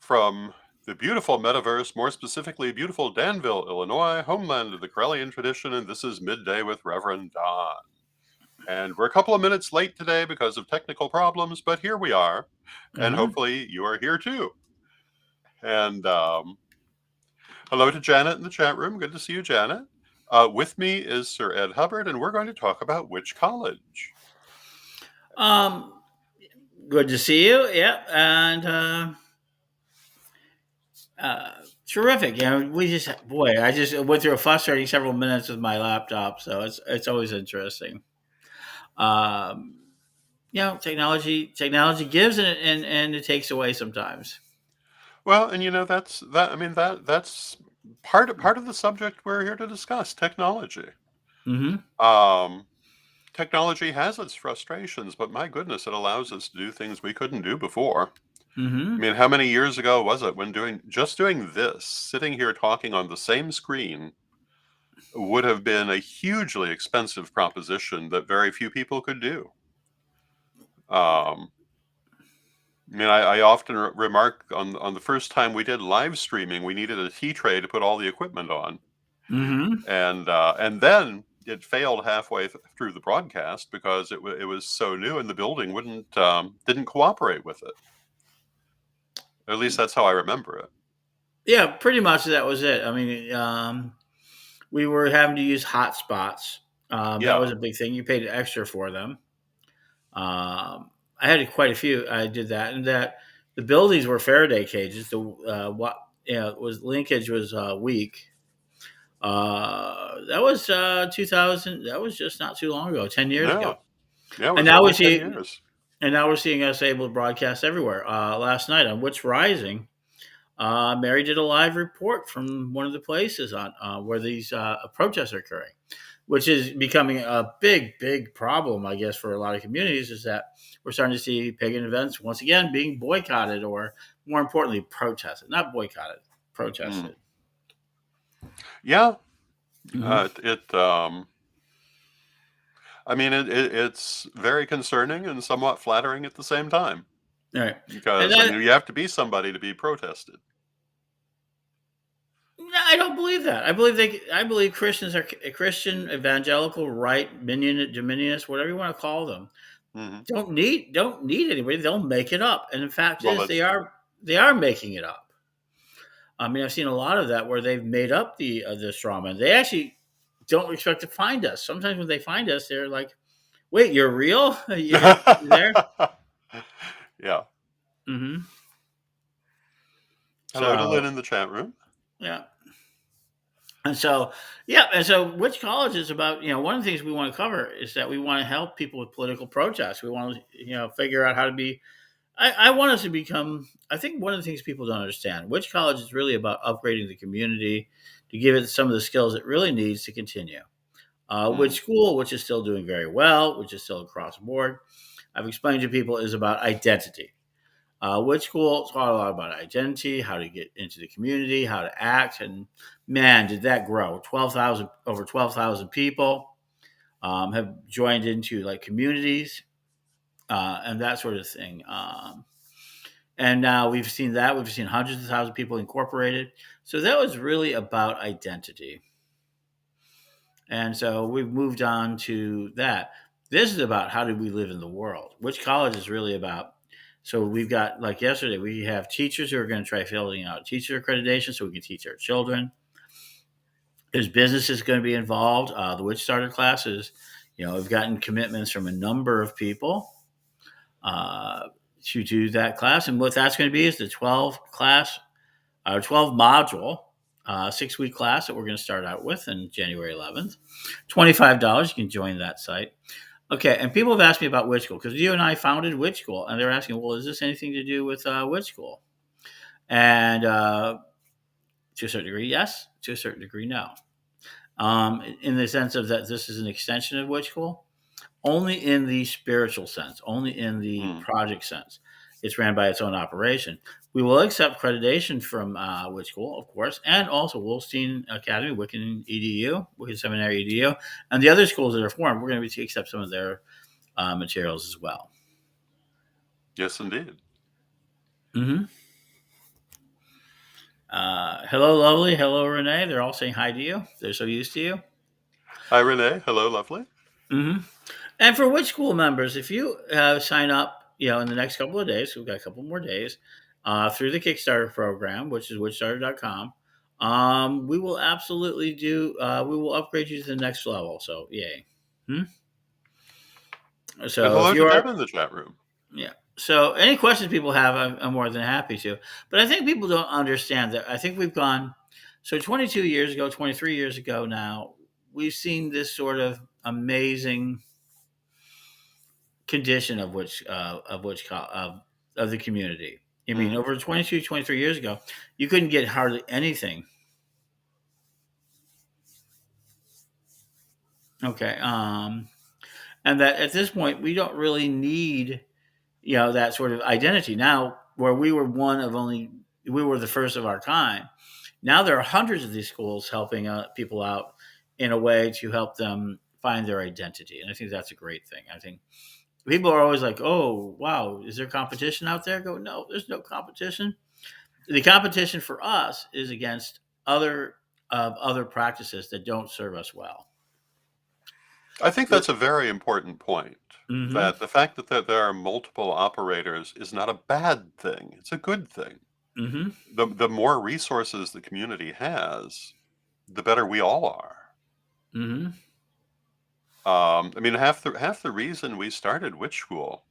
From the beautiful metaverse, more specifically, beautiful Danville, Illinois, homeland of the Corellian tradition, and this is Midday with Reverend Don. And we're a couple of minutes late today because of technical problems, but here we are, and Mm-hmm. hopefully you are here too. And hello to Janet in the chat room. Good to see you, Janet. With me is Sir Ed Hubbard, and we're going to talk about which college. Um, Good to see you. Yep, and terrific. I just went through a frustrating several minutes with my laptop, so it's always interesting. Um, technology gives and it takes away sometimes. Well, and that's that. I mean that's part of the subject we're here to discuss: technology. Mm-hmm. Um, Technology has its frustrations, but my goodness, it allows us to do things we couldn't do before. I Mm-hmm. mean, how many years ago was it when doing this, sitting here talking on the same screen, would have been a hugely expensive proposition that very few people could do. Um, I often remark on the first time we did live streaming, we needed a tea tray to put all the equipment on, Mm-hmm. and then it failed halfway through the broadcast because it was so new and the building wouldn't didn't cooperate with it. At least that's how I remember it. Yeah, pretty much that was it. I mean, we were having to use hotspots. That Yeah. was a big thing. You paid extra for them. I had quite a few. I did that, and that the buildings were Faraday cages. The what was linkage was weak. That was 2000. That was just not too long ago, 10 years Yeah. ago. Yeah, it And was now we over 10 see, years. and now we're seeing us able to broadcast everywhere. Last night on What's Rising, Mary did a live report from one of the places on where these protests are occurring, which is becoming a big problem, I guess, for a lot of communities. Is that we're starting to see pagan events once again being boycotted, or more importantly, protested, not boycotted, Mm. protested. Yeah. Hmm. It I mean it's very concerning and somewhat flattering at the same time All right, and because I then mean you have to be somebody to be protested. no, I don't believe that. I believe Christians are Christian, evangelical, right, dominionist, whatever you want to call them. Hmm. Don't need anybody. They'll make it up, and the fact Well, is, that's they true. are they are making it up. I mean, I've seen a lot of that where they've made up the straw man. They actually don't expect to find us. Sometimes when they find us, they're like, "Wait, you're real? You're there?" Yeah. Hmm. Hello to Lynn So in the chat room. yeah, and so yeah, and so which college is about? One of the things we want to cover is that we want to help people with political protests. We want to figure out how to be. I want us to become. I think one of the things people don't understand, which college is really about upgrading the community to give it some of the skills it really needs to continue. Mm. Which school, which is still doing very well, which is still across the board, I've explained to people is about identity. Which school taught a lot about identity, how to get into the community, how to act, and man, did that grow! 12,000 over 12,000 people have joined into like communities and that sort of thing. And now we've seen hundreds of thousands of people incorporated. So that was really about identity. And so we've moved on to that. This is about how do we live in the world, which college is really about. So we've got, like yesterday, we have teachers who are going to try filling out teacher accreditation so we can teach our children. There's businesses going to be involved. The Witch Starter classes, we've gotten commitments from a number of people uh, to do that class. And what that's going to be is the 12 module 6-week class that we're going to start out with on January 11th. $25. You can join that site. Okay, and people have asked me about Witch School because you and I founded Witch School, and they're asking, well, is this anything to do with Witch School? And to a certain degree, yes. To a certain degree, no. In the sense of that this is an extension of Witch School, only in the spiritual sense, only in the Mm. project sense. It's ran by its own operation. We will accept accreditation from Witch School, of course, and also Wolstein Academy, Wiccan EDU, Wiccan Seminary EDU, and the other schools that are formed. We're going to accept some of their materials as well. Yes, indeed. Mm-hmm. Hello, lovely. Hello, Renee. They're all saying hi to you. They're so used to you. Hi, Renee. Hello, lovely. hmm And for Witch School members, if you sign up, in the next couple of days, we've got a couple more days, through the Kickstarter program, which is witchstarter.com, we will absolutely we will upgrade you to the next level. So, yay. Hmm? And So, if hello you to are, Deb in the chat room. yeah. So, any questions people have, I'm more than happy to. But I think people don't understand that. I think we've gone, so 22 years ago, 23 years ago now, we've seen this sort of amazing condition of the community. I mean, Hmm. over 22, 23 years ago, you couldn't get hardly anything. Okay. And that at this point, we don't really need, that sort of identity. Now, where we were the first of our kind. Now there are hundreds of these schools helping people out in a way to help them find their identity. And I think that's a great thing. I think people are always like, "Oh, wow, is there competition out there?" Go, no, there's no competition. The competition for us is against other practices that don't serve us well. I think that's a very important point. Mm-hmm. That the fact that there are multiple operators is not a bad thing. It's a good thing. Mm-hmm. The more resources the community has, the better we all are. Mm-hmm. I mean, half the reason we started Witch School,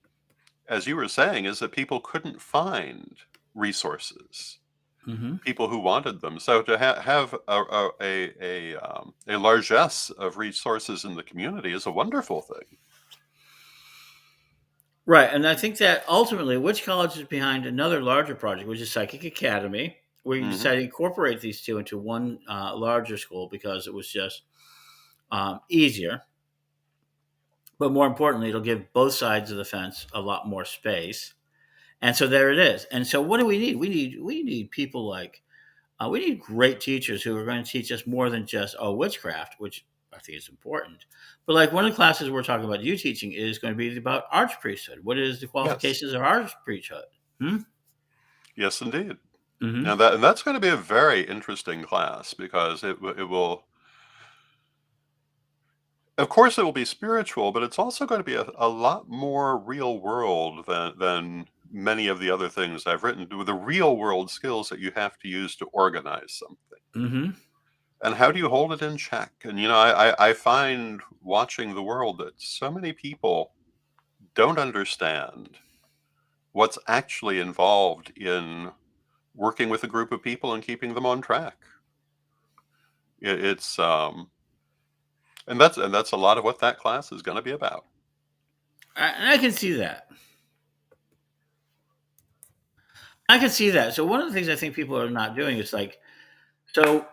as you were saying, is that people couldn't find resources, Mm-hmm. people who wanted them. So to have a largesse of resources in the community is a wonderful thing. Right, and I think that ultimately, which college is behind another larger project, which is Psychic Academy, where you Hmm. decided to incorporate these two into one larger school because it was just easier. But more importantly, it'll give both sides of the fence a lot more space. And so there it is. And so, what do we need? We need people like we need great teachers who are going to teach us more than just witchcraft, which I think is important. But like one of the classes we're talking about you teaching is going to be about arch priesthood. What is the Yes. qualifications of arch priesthood? Hmm? Yes, indeed. Mm-hmm. And that's going to be a very interesting class because it will, of course, it will be spiritual, but it's also going to be a lot more real world than many of the other things I've written. With the real world skills that you have to use to organize something. Mm-hmm. And how do you hold it in check? And I find watching the world that so many people don't understand what's actually involved in working with a group of people and keeping them on track. It's and that's a lot of what that class is going to be about. And I can see that. I can see that. So one of the things I think people are not doing is like, so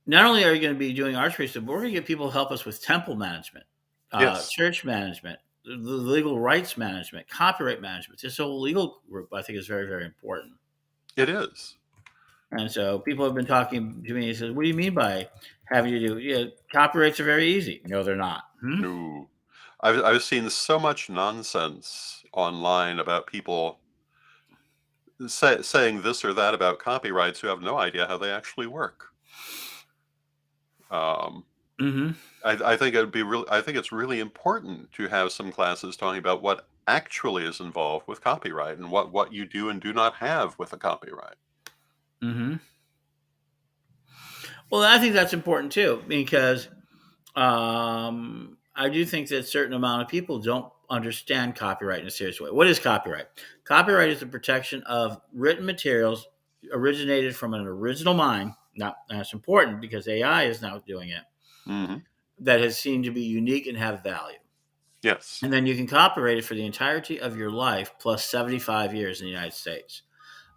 not only are you going to be doing arch priesthood, but we're going to get people to help us with temple management, Yes, church management, the legal rights management, copyright management. This whole legal group, I think, is very, very important. it is. And so people have been talking to me and says, "What do you mean by having to do? Copyrights are very easy." No, they're not. Hmm? No, I've seen so much nonsense online about people saying this or that about copyrights who have no idea how they actually work. Um, Mm-hmm. I think it'd be really. I think it's really important to have some classes talking about what actually is involved with copyright and what you do and do not have with a copyright. Mm-hmm. Well, I think that's important too because I do think that a certain amount of people don't understand copyright in a serious way. What is copyright? Copyright is the protection of written materials originated from an original mind. Now, that's important because AI is now doing it. Hmm. That has seemed to be unique and have value. Yes. And then you can copyright it for the entirety of your life plus 75 years in the United States.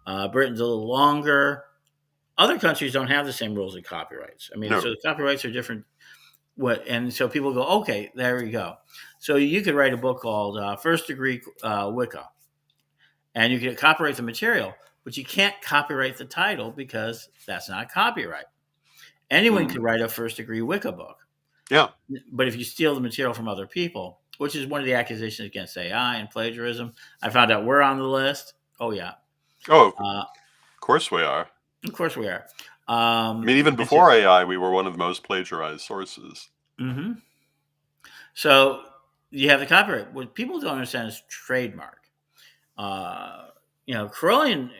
Britain's a little longer. Other countries don't have the same rules of copyrights. I mean, so No. the copyrights are different. And so people go, okay, there we go. So you could write a book called First Degree Wicca, and you can copyright the material, but you can't copyright the title because that's not copyright. Anyone Mm. could write a First Degree Wicca book, Yeah. but if you steal the material from other people, which is one of the accusations against AI and plagiarism, I found out we're on the list. Oh yeah, Oh, of uh, course we are. Of course we are. I mean, even And so, before AI, we were one of the most plagiarized sources. mhm. So you have the copyright. What people don't understand is trademark. Uh, Corellian,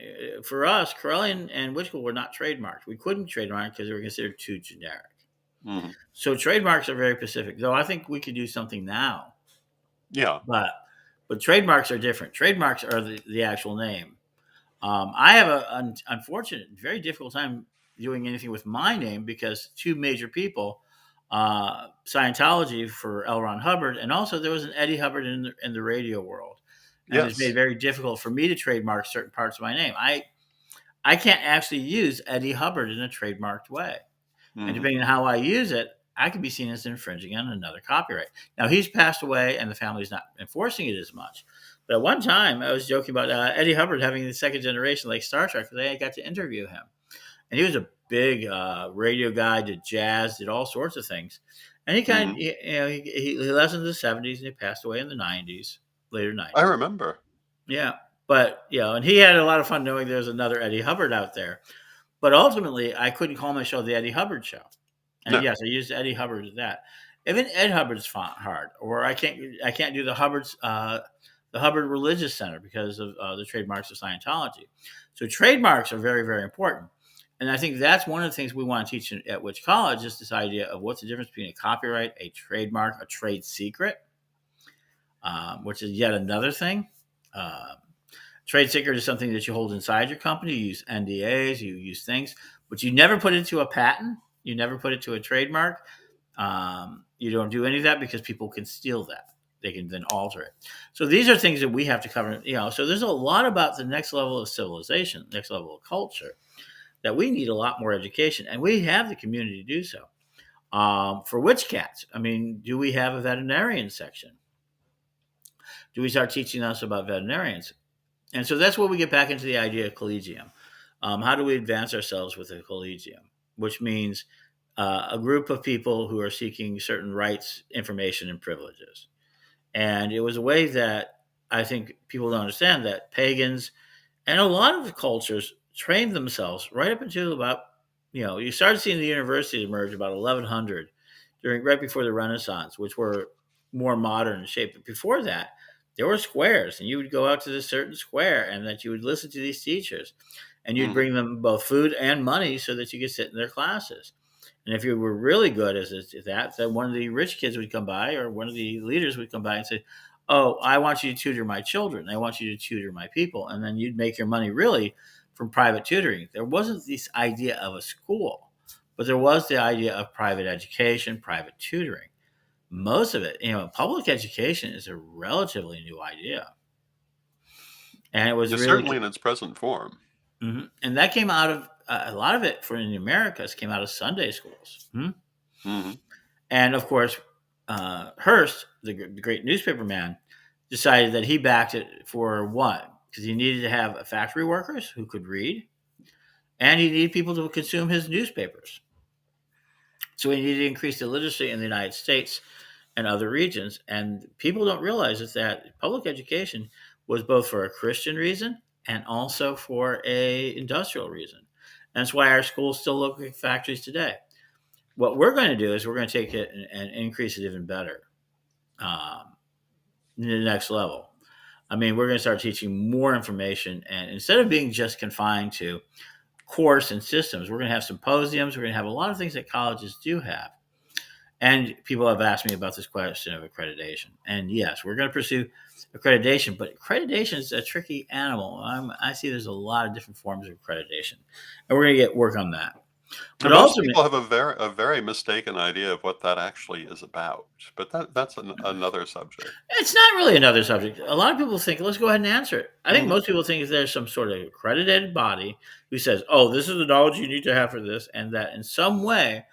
for us, Corellian and Witchell were not trademarked. We couldn't trademark because they were considered too generic. Mhm. So trademarks are very specific, though I think we could do something now. Yeah. But trademarks are different. Trademarks are the actual name. I have an unfortunate, very difficult time doing anything with my name because two major people, Scientology for L. Ron Hubbard, and also there was an Eddie Hubbard in the radio world, and it's made it Yes. very difficult for me to trademark certain parts of my name. I can't actually use Eddie Hubbard in a trademarked way. And Mhm. depending on how I use it, I could be seen as infringing on another copyright. Now he's passed away, and the family's not enforcing it as much. But at one time, I was joking about Eddie Hubbard having the second generation like Star Trek because I got to interview him, and he was a big radio guy, did jazz, did all sorts of things. And he kind of, Mhm. he left in the '70s, and he passed away in the '90s, later I '90s. remember. Yeah, but and he had a lot of fun knowing there was another Eddie Hubbard out there. But ultimately, I couldn't call my show the Eddie Hubbard Show. And No. yes, I used Eddie Hubbard as that. Even Ed Hubbard's hard, or I can't do the Hubbard Religious Center because of the trademarks of Scientology. So trademarks are very very important, and I think that's one of the things we want to teach at Witch College is this idea of what's the difference between a copyright, a trademark, a trade secret, which is yet another thing. Um, Trade secret is something that you hold inside your company. You use NDAs, you use things, but you never put it into a patent. You never put it to a trademark. You don't do any of that because people can steal that. They can then alter it. So these are things that we have to cover. So there's a lot about the next level of civilization, next level of culture that we need a lot more education, and we have the community to do so. For witch cats, I mean, do we have a veterinarian section? Do we start teaching us about veterinarians? And so that's where we get back into the idea of collegium. How do we advance ourselves with a collegium? Which means a group of people who are seeking certain rights, information, and privileges. And it was a way that I think people don't understand that pagans and a lot of the cultures trained themselves right up until about, you started seeing the universities emerge about 1100 right before the Renaissance, which were more modern in shape. But before that, there were squares, and you would go out to this certain square and that you would listen to these teachers and you'd Mhm. bring them both food and money so that you could sit in their classes. And if you were really good at that, then one of the rich kids would come by or one of the leaders would come by and say, "Oh, I want you to tutor my children. I want you to tutor my people." And then you'd make your money really from private tutoring. There wasn't this idea of a school, but there was the idea of private education, private tutoring. Most of it, public education is a relatively new idea. And it was Yeah, really, certainly in its present form. and that came out of a lot of it for in the Americas came out of Sunday schools. Mhm. And of course, Hearst, the great newspaper man, decided that he backed it for what? Because he needed to have factory workers who could read, and he needed people to consume his newspapers. So he needed to increase the literacy in the United States and other regions. And people don't realize is that public education was both for a Christian reason and also for a industrial reason. And that's why our schools still look like factories today. What we're going to do is we're going to take it and increase it even better, um, the next level. I mean, we're going to start teaching more information, and instead of being just confined to course and systems, we're going to have symposiums. We're going to have a lot of things that colleges do have. And people have asked me about this question of accreditation. And yes, we're going to pursue accreditation, but accreditation is a tricky animal. I see there's a lot of different forms of accreditation, and we're going to get work on that. But And most ultimately, people have a very mistaken idea of what that actually is about, but that's another subject. it's not really another subject. A lot of people think, let's go ahead and answer it. I think Mhm. most people think if there's some sort of accredited body who says, oh, this is the knowledge you need to have for this, and that in some way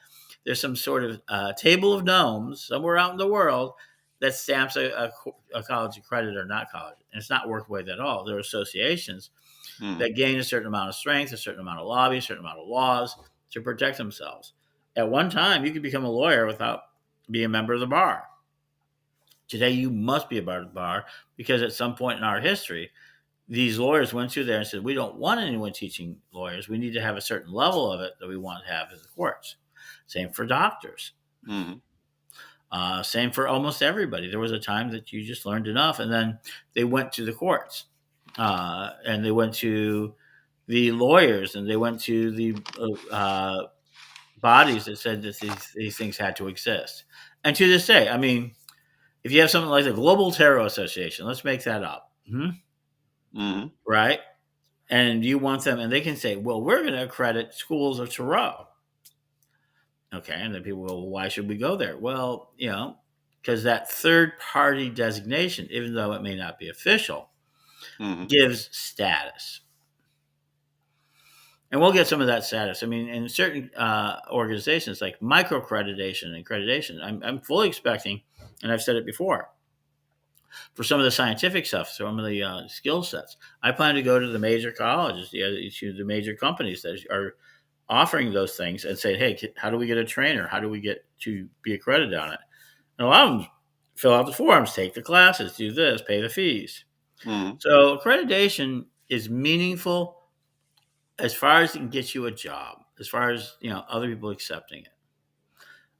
there's some sort of table of gnomes somewhere out in the world that stamps a college accredited or not college. And it's not worked with at all. There are associations Mhm. that gain a certain amount of strength, a certain amount of lobby, a certain amount of laws to protect themselves. At one time, you could become a lawyer without being a member of the bar. Today, you must be a part of the bar because at some point in our history, these lawyers went through there and said, we don't want anyone teaching lawyers. We need to have a certain level of it that we want to have in the courts. Same for doctors. Mhm. Same for almost everybody. There was a time that you just learned enough, and then they went to the courts, and they went to the lawyers, and they went to the bodies that said that these things had to exist. And to this day, I mean, if you have something like the Global Tarot Association, let's make that up, Mhm. right? And you want them, and they can say, well, we're going to accredit schools of tarot. Okay. And then people go, well, why should we go there? Well, because that third party designation, even though it may not be official, Mhm. gives status. And we'll get some of that status. I mean, in certain organizations like microaccreditation and accreditation, I'm fully expecting, and I've said it before, for some of the scientific stuff, some of the skill sets. I plan to go to the major colleges, to the major companies that are offering those things and say, hey, how do we get a trainer? How do we get to be accredited on it? And a lot of them fill out the forms, take the classes, do this, pay the fees. Mhm. So accreditation is meaningful as far as it can get you a job, as far as other people accepting it.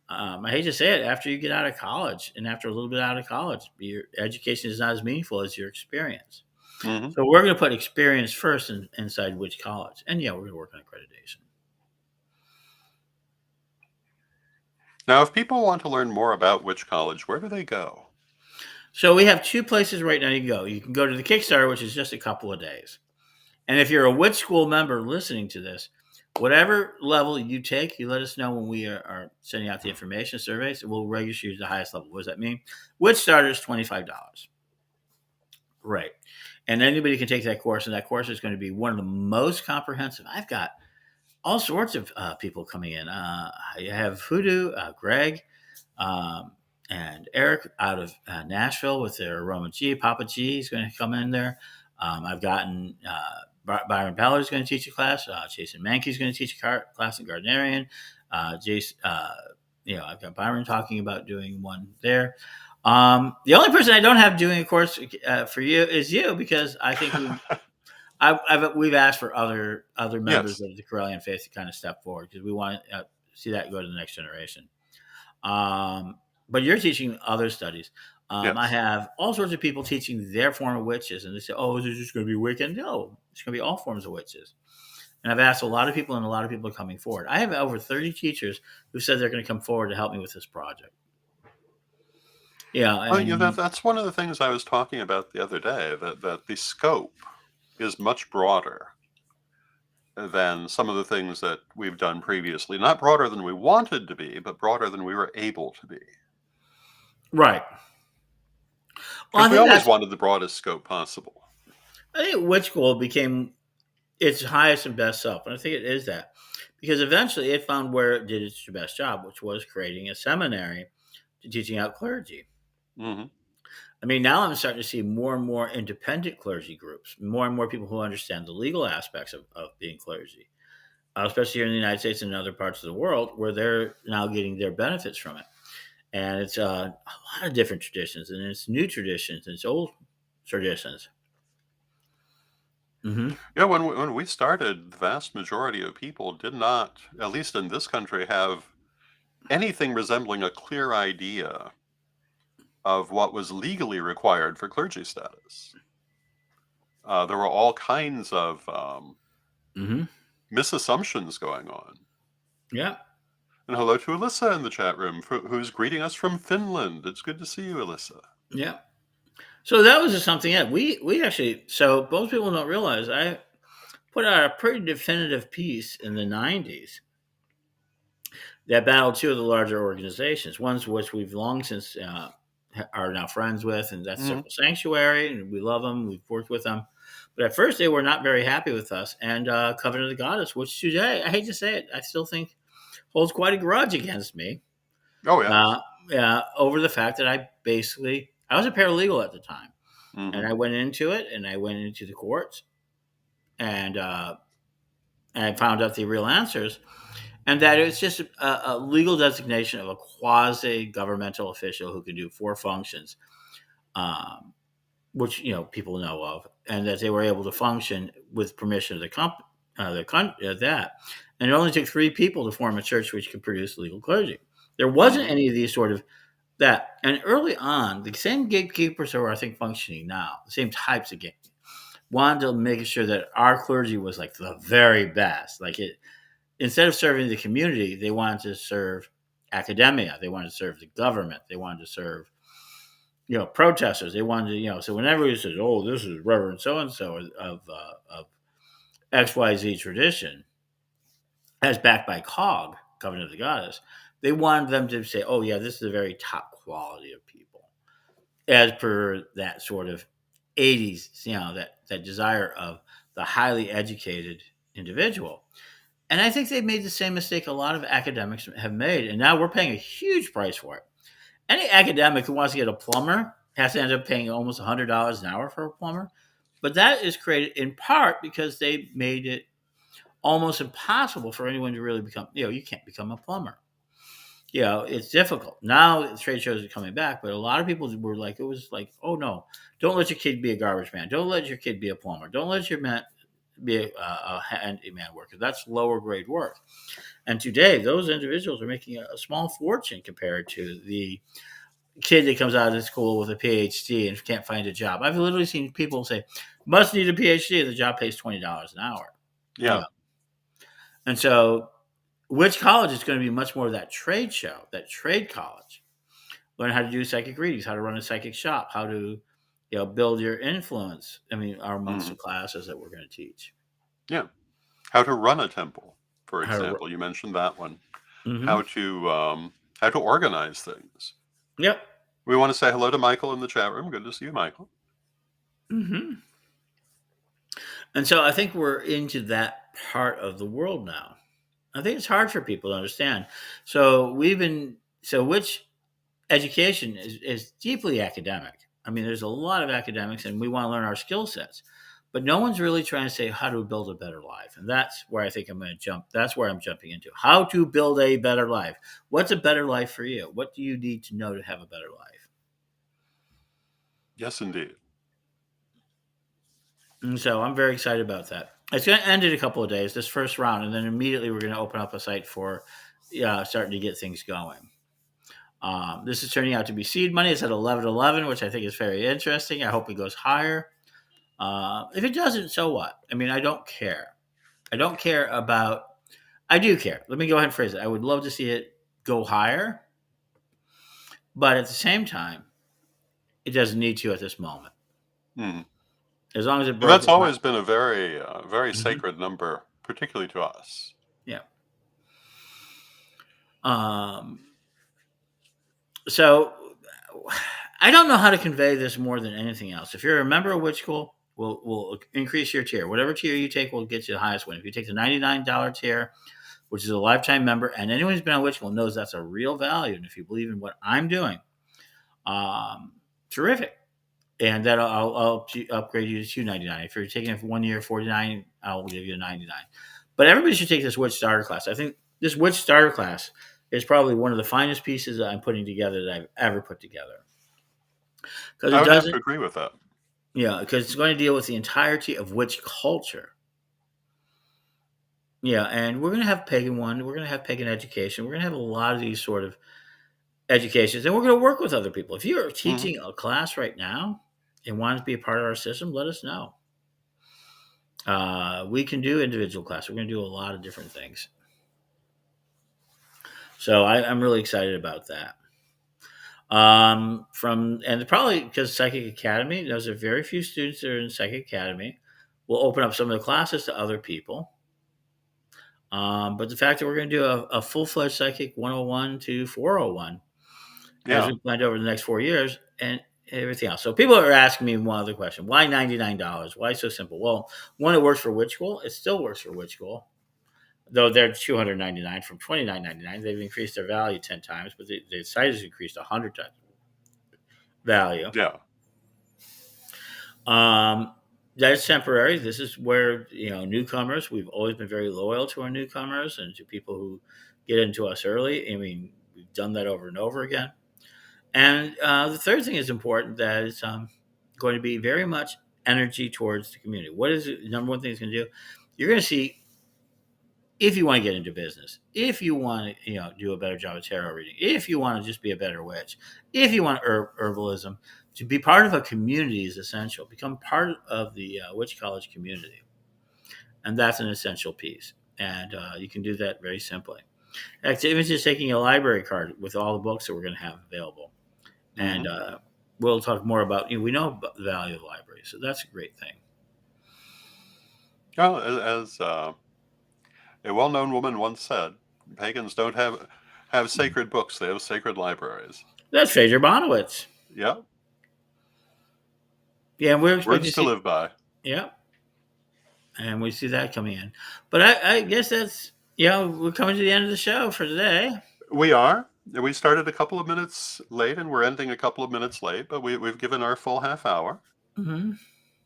I hate to say it, after you get out of college and after a little bit out of college, your education is not as meaningful as your experience. Mhm. So we're going to put experience first inside which college. And yeah, we're going to work on accreditation. Now, if people want to learn more about Witch College, where do they go? So we have two places right now you can go. You can go to the Kickstarter, which is just a couple of days. And if you're a Witch School member listening to this, whatever level you take, you let us know when we are sending out the information surveys. We'll register you to the highest level. What does that mean? Witch Starter is $25. Right. And anybody can take that course, and that course is going to be one of the most comprehensive. I've got all sorts of people coming in. I have Hoodoo, Greg, um, and Eric out of Nashville with their Aroma G. Papa G is going to come in there. I've gotten Byron Ballard is going to teach a class. Jason Mankey is going to teach a class in Gardnerian. Jason, I've got Byron talking about doing one there. The only person I don't have doing a course for you is you, because I think we've asked for other members Yes. of the Corellian faith to kind of step forward, because we want to see that go to the next generation. But you're teaching other studies. I Yes. have all sorts of people teaching their form of witches, and they say, "Oh, is it just going to be Wiccan?" No, it's going to be all forms of witches. And I've asked a lot of people, and a lot of people are coming forward. I have over 30 teachers who said they're going to come forward to help me with this project. Yeah, Well, yeah, and that's one of the things I was talking about the other day, that the scope is much broader than some of the things that we've done previously. Not broader than we wanted to be, but broader than we were able to be. right. Well, Because we always wanted the broadest scope possible. I think Witch School became its highest and best self, and I think it is that, because eventually it found where it did its best job, which was creating a seminary to teaching out clergy. Hmm. I mean, now I'm starting to see more and more independent clergy groups, more and more people who understand the legal aspects of being clergy, especially here in the United States and in other parts of the world, where they're now getting their benefits from it. And it's a lot of different traditions, and it's new traditions, and it's old traditions. Hmm. Yeah, when we started, the vast majority of people did not, at least in this country, have anything resembling a clear idea of what was legally required for clergy status. There were all kinds of Hmm. misassumptions going on. Yeah, And hello to Alyssa in the chat room, who's greeting us from Finland. It's good to see you, Alyssa. yeah. So that was just something. Yeah, we actually. So most people don't realize I put out a pretty definitive piece in the '90s that battled two of the larger organizations. One's which we've long since are now friends with, and that's Hmm. Circle Sanctuary, and we love them. We've worked with them, but at first they were not very happy with us. And Covenant of the Goddess, which today, I hate to say it, I still think holds quite a grudge against me. Oh, yes. Uh, Over the fact that I was a paralegal at the time, and Hmm. I went into it, and I went into the courts, and I found out the real answers, and that it's just a legal designation of a quasi governmental official who can do four functions, um, which people know of. and that they were able to function with permission of that. And it only took three people to form a church which could produce legal clergy. There wasn't Hmm. any of these sort of that. And early on, the same gatekeepers who are, I think, functioning now, the same types of gatekeepers, wanted to make sure that our clergy was like the very best. Like it, instead of serving the community, they wanted to serve academia. They wanted to serve the government. They wanted to serve, protesters. They wanted to, so whenever he says, "Oh, this is Reverend so and so of XYZ tradition," as backed by COG, Covenant of the Goddess, they wanted them to say, "Oh, yeah, this is the very top quality of people," as per that sort of '80s, that desire of the highly educated individual. And I think they've made the same mistake a lot of academics have made, and now we're paying a huge price for it. Any academic who wants to get a plumber has to end up paying almost $100 an hour for a plumber. But that is created in part because they made it almost impossible for anyone to really become, you can't become a plumber. It's difficult. Now the trade shows are coming back, but a lot of people were like, it was like, oh no, don't let your kid be a garbage man. Don't let your kid be a plumber. Don't let your man be a handyman worker. That's lower grade work. And today, those individuals are making a small fortune compared to the kid that comes out of school with a PhD and can't find a job. I've literally seen people say, "Must need a PhD." The job pays $20 an hour. Yeah. Yeah, and so which college is going to be much more of that trade show, that trade college. Learn how to do psychic readings, how to run a psychic shop, how to build your influence. I mean, are amongst Hmm. the classes that we're going to teach. Yeah. How to run a temple, for How to, example. You mentioned that one. mm-hmm. How to organize things. Yep. We want to say hello to Michael in the chat room. Good to see you, Michael. Mm-hmm. And so I think we're into that part of the world now. I think it's hard for people to understand. So which education is deeply academic. I mean, there's a lot of academics, and we want to learn our skill sets, but no one's really trying to say how to build a better life. And that's where I think I'm going to jump. That's where I'm jumping into how to build a better life. What's a better life for you? What do you need to know to have a better life? Yes, indeed. And so I'm very excited about that. It's going to end in a couple of days, this first round, and then immediately we're going to open up a site for starting to get things going. This is turning out to be seed money. It's at 11.11, which I think is very interesting. I hope it goes higher. If it doesn't, so what? I mean, I don't care. I don't care about. I do care. Let me go ahead and phrase it. I would love to see it go higher, but at the same time, it doesn't need to at this moment. Hmm. As long as it And broke that's the five. always been a very Mhm. sacred number, particularly to us. Yeah. Um, so I don't know how to convey this more than anything else. If you're a member of Witch School, we'll increase your tier. Whatever tier you take will get you the highest one. If you take the $99 tier, which is a lifetime member, and anyone who's been on Witch School knows that's a real value. And if you believe in what I'm doing, um, terrific. And that I'll upgrade you to $299. If you're taking it for 1 year, $49, I'll give you a $99. But everybody should take this Witch Starter class. I think this Witch Starter class is probably one of the finest pieces that I'm putting together that I've ever put together. Because I it would have to doesn't, agree with that. because it's going to deal with the entirety of witch culture. Yeah, and we're going to have pagan one. We're going to have pagan education. We're going to have a lot of these sort of educations, and we're going to work with other people. If you're Hmm. teaching a class right now and want to be a part of our system, let us know. We can do individual class. We're going to do a lot of different things. So I'm really excited about that. From and probably because Psychic Academy, there's a very few students that are in Psychic Academy. We'll open up some of the classes to other people. But the fact that we're going to do a full fledged Psychic 101 to 401 as Yeah. we planned over the next 4 years and everything else. So people are asking me one other question: why $99? Why so simple? Well, one, it works for Witch School. It still works for Witch School, though they're $299 from $29.99. They've increased their value 10 times, but the site has increased 100 times value. Yeah. Um, that's temporary. This is where newcomers. We've always been very loyal to our newcomers and to people who get into us early. I mean, we've done that over and over again. And the third thing is important that it's going to be very much energy towards the community. What is the number one thing it's going to do? You're going to see, if you want to get into business, if you want to, do a better job of tarot reading, if you want to just be a better witch, if you want herbalism, to be part of a community is essential. Become part of the witch college community, and that's an essential piece. And you can do that very simply. Even just taking a library card with all the books that we're going to have available, and Hmm. we'll talk more about. We know about the value of libraries, so that's a great thing. Well, as a well-known woman once said, pagans don't have sacred books; they have sacred libraries. That's Phaedra Bonowitz. Yeah, Yeah, and we're expecting words to to see. live by. Yeah, and we see that coming in. But I guess that's we're coming to the end of the show for today. We are. We started a couple of minutes late, and we're ending a couple of minutes late, but we've given our full half hour. Hmm.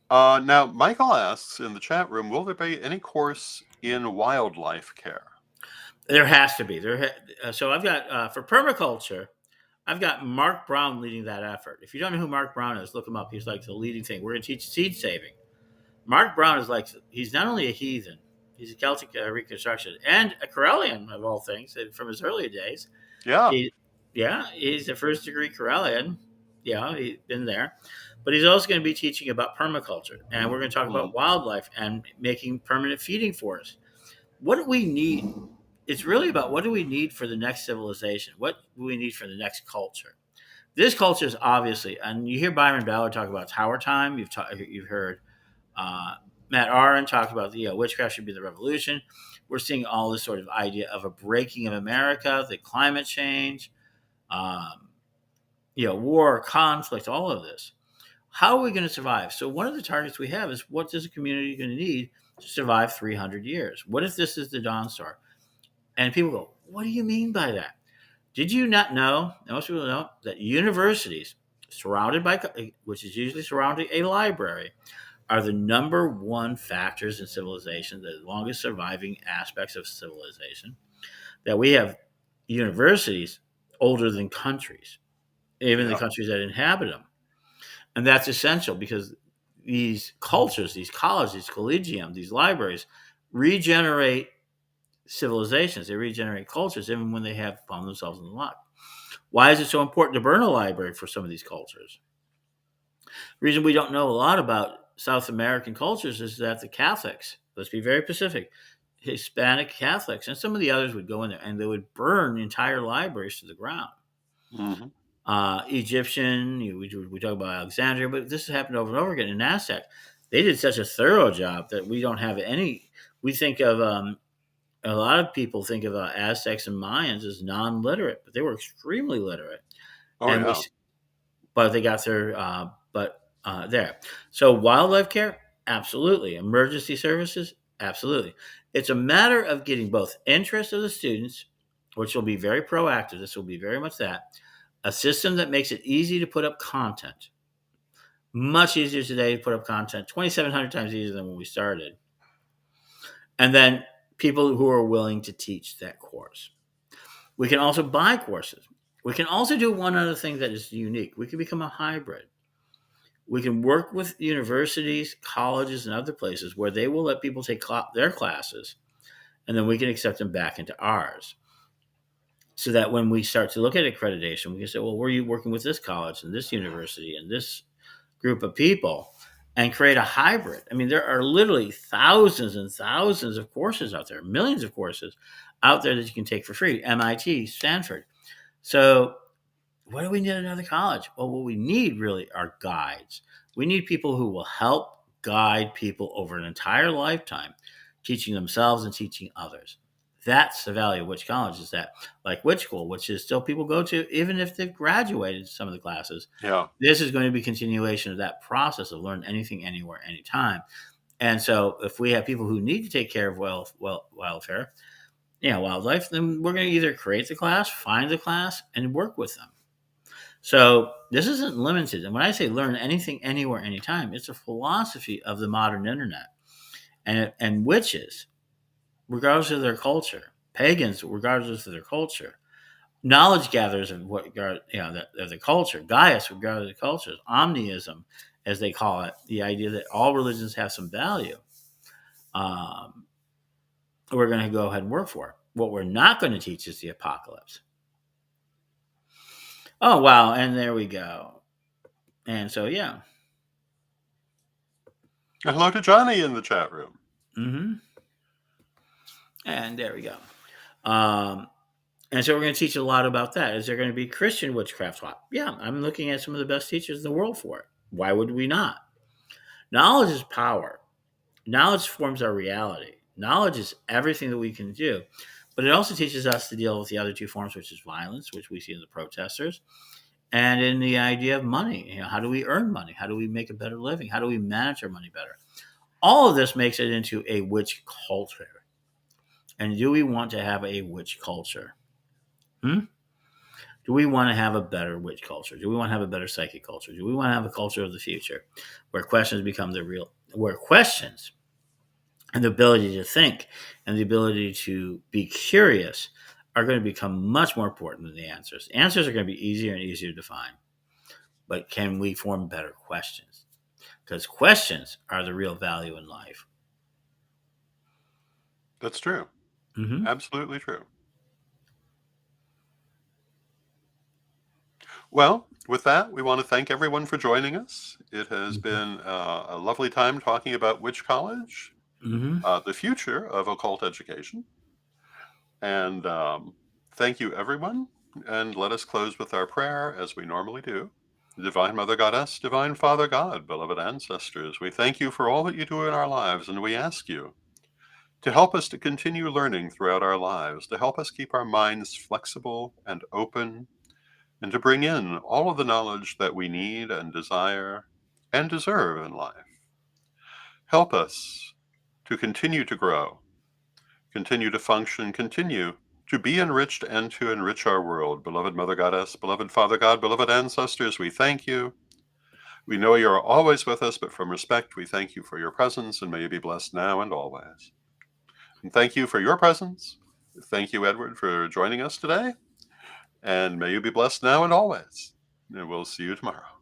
Now, Michael asks in the chat room, will there be any course in wildlife care? There has to be so I've got for permaculture. I've got Mark Brown leading that effort. If you don't know who Mark Brown is, look him up. He's like the leading thing. We're going to teach seed saving. Mark Brown is like he's not only a heathen, he's a Celtic Reconstruction and a Corellian of all things from his earlier days. Yeah. He, yeah, he's a first degree Corellian. Yeah, he's been there. But he's also going to be teaching about permaculture. And we're going to talk Mm, about wildlife and making permanent feeding forests. What do we need? It's really about what do we need for the next civilization? What do we need for the next culture? This culture is obviously, and you hear Byron Ballard talk about tower time. You've heard uh, Matt Aron talk about witchcraft should be the revolution. We're seeing all this sort of idea of a breaking of America, the climate change, um, war, conflict, all of this. How are we going to survive? So one of the targets we have is what is a community going to need to survive 300 years? What if this is the Dawn Star? And people go, what do you mean by that? Did you not know? Most people know that universities surrounded by, which is usually surrounding a library, are the number one factors in civilization, the longest surviving aspects of civilization. That we have universities older than countries, even the yeah. countries that inhabit them. And that's essential because these cultures, these colleges, these collegium, these libraries regenerate civilizations. They regenerate cultures even when they have found themselves in the luck. Why is it so important to burn a library for some of these cultures? The reason we don't know a lot about South American cultures is that the Catholics, let's be very specific, Hispanic Catholics, and some of the others would go in there and they would burn entire libraries to the ground. Hmm. Egyptian, we talk about Alexandria, but this has happened over and over again in Aztec. They did such a thorough job that we don't have any. We think of a lot of people think of Aztecs and Mayans as non-literate, but they were extremely literate, Oh, and we, yeah. but they got their, there. So wildlife care, absolutely. Emergency services, absolutely. It's a matter of getting both interest of the students, which will be very proactive. This will be very much that a system that makes it easy to put up content. Much easier today to put up content, 2,700 times easier than when we started. And then people who are willing to teach that course. We can also buy courses. We can also do one other thing that is unique. We can become a hybrid. We can work with universities, colleges, and other places where they will let people take their classes, and then we can accept them back into ours. So that when we start to look at accreditation, we can say, well, were you working with this college and this university and this group of people and create a hybrid? I mean, there are literally thousands and thousands of courses out there, millions of courses out there that you can take for free. MIT, Stanford. So what do we need at another college? Well, what we need really are guides. We need people who will help guide people over an entire lifetime, teaching themselves and teaching others. That's the value of Witch College, is that like Witch School, which is still people go to even if they've graduated some of the classes. Yeah. This is going to be continuation of that process of learn anything, anywhere, anytime. And so if we have people who need to take care of wildfare, wildlife, then we're going to either create the class, find the class, and work with them. So this isn't limited. And when I say learn anything, anywhere, anytime, it's a philosophy of the modern internet. And witches, regardless of their culture, pagans, regardless of their culture, knowledge gatherers of what of the culture, Gaius, regardless of the cultures, omniism, as they call it, the idea that all religions have some value, um, we're going to go ahead and work for it. What we're not going to teach is the apocalypse. Oh, wow. And there we go. And so, yeah. Hello to Johnny in the chat room. Hmm. And there we go. Um, and so we're going to teach a lot about that. Is there going to be Christian witchcraft taught? Yeah, I'm looking at some of the best teachers in the world for it. Why would we not? Knowledge is power. Knowledge forms our reality. Knowledge is everything that we can do. But it also teaches us to deal with the other two forms, which is violence, which we see in the protesters, and in the idea of money. How do we earn money? How do we make a better living? How do we manage our money better? All of this makes it into a witch culture. And do we want to have a witch culture? Hmm? Do we want to have a better witch culture? Do we want to have a better psychic culture? Do we want to have a culture of the future where questions become the real, where questions and the ability to think and the ability to be curious are going to become much more important than the answers. Answers are going to be easier and easier to find. But can we form better questions? Because questions are the real value in life. That's true. Mm-hmm. Absolutely true. Well, with that, we want to thank everyone for joining us. It has been a lovely time talking about Witch College, Mm-hmm. the future of occult education. And thank you, everyone. And let us close with our prayer as we normally do. Divine Mother Goddess, Divine Father God, beloved ancestors, we thank you for all that you do in our lives, and we ask you to help us to continue learning throughout our lives, to help us keep our minds flexible and open, and to bring in all of the knowledge that we need and desire and deserve in life. Help us to continue to grow, continue to function, continue to be enriched and to enrich our world. Beloved Mother Goddess, beloved Father God, beloved ancestors, we thank you. We know you are always with us, but from respect, we thank you for your presence, and may you be blessed now and always. And thank you for your presence. Thank you, Edward, for joining us today. And may you be blessed now and always. And we'll see you tomorrow.